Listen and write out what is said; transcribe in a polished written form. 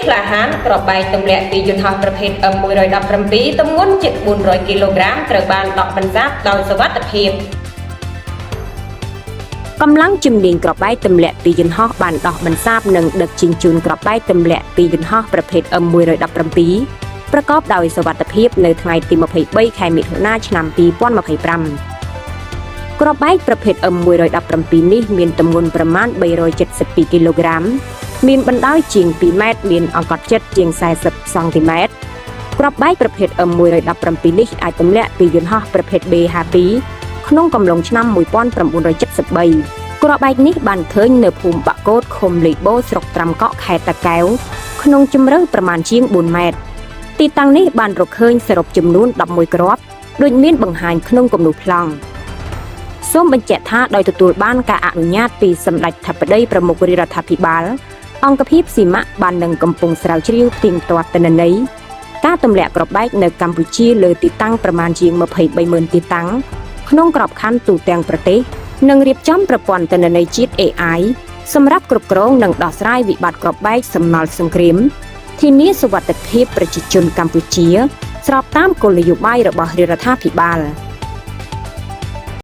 ក្លាហានក្របបែកទម្លាក់ពីយន្តហោះប្រភេទ M117 ទម្ងន់ជិត400គីឡូក្រាមត្រូវបានដកបន្សាបដោយសុវត្ថិភាពកម្លាំងជំនាញក្របបែកទម្លាក់ពីយន្តហោះបានដោះបន្សាបនិងដឹកជញ្ជូនក្របបែកទម្លាក់ពីយន្តហោះប្រភេទ M117 ប្រកបដោយសុវត្ថិភាពនៅថ្ងៃទី23ខែមិថុនាឆ្នាំ2025ក្របបែកប្រភេទ M117 នេះមានទម្ងន់ប្រមាណ372គីឡូក្រាមមានបណ្ដោយជាង2ម៉ែត្រមានអង្កត់ជិតជាង40សង់ទីម៉ែត្រក្របបែកប្រភេទ M117 នេះអាចទម្លាក់ពីយន្តហោះប្រភេទ B52 ក្នុងកំឡុងឆ្នាំ1973ក្របបែកនេះបានឃើញនៅភូមិបាក់កូតឃុំលីបូស្រុកត្រាំកក់ខេត្តតាកែវក្នុងជម្រៅប្រមាណជាង4ម៉ែត្រទីតាំងនេះបានរកឃើញសរុបចំនួន11គ្រាប់ដូចមានបង្ហាញក្នុងគំនូរប្លង់សូមបញ្ជាក់ថាដោយទទួលបានការអនុញ្ញាតពីសម្ដេចអធិបតីប្រមុខរាជរដ្ឋាភិបាលអង្គភាពស៊ីម៉ាក់បាននឹងកំពុងស្រាវជ្រាវទៀងទាត់ទិន្នន័យការទម្លាក់គ្រាប់បែកនៅកម្ពុជាលើទីតាំងប្រមាណជាង230,000ទីតាំងក្នុងក្របខ័ណ្ឌទូទាំងប្រទេសនិងរៀបចំប្រព័ន្ធទិន្នន័យជាតិ AI សម្រាប់គ្រប់គ្រងនិងដោះស្រាយវិបត្តិគ្រាប់បែកសំណល់សង្គ្រាមធានាសុវត្ថិភាពប្រជាជនកម្ពុជាស្របតាមគោលនយោបាយរបស់រាជរដ្ឋាភិបាល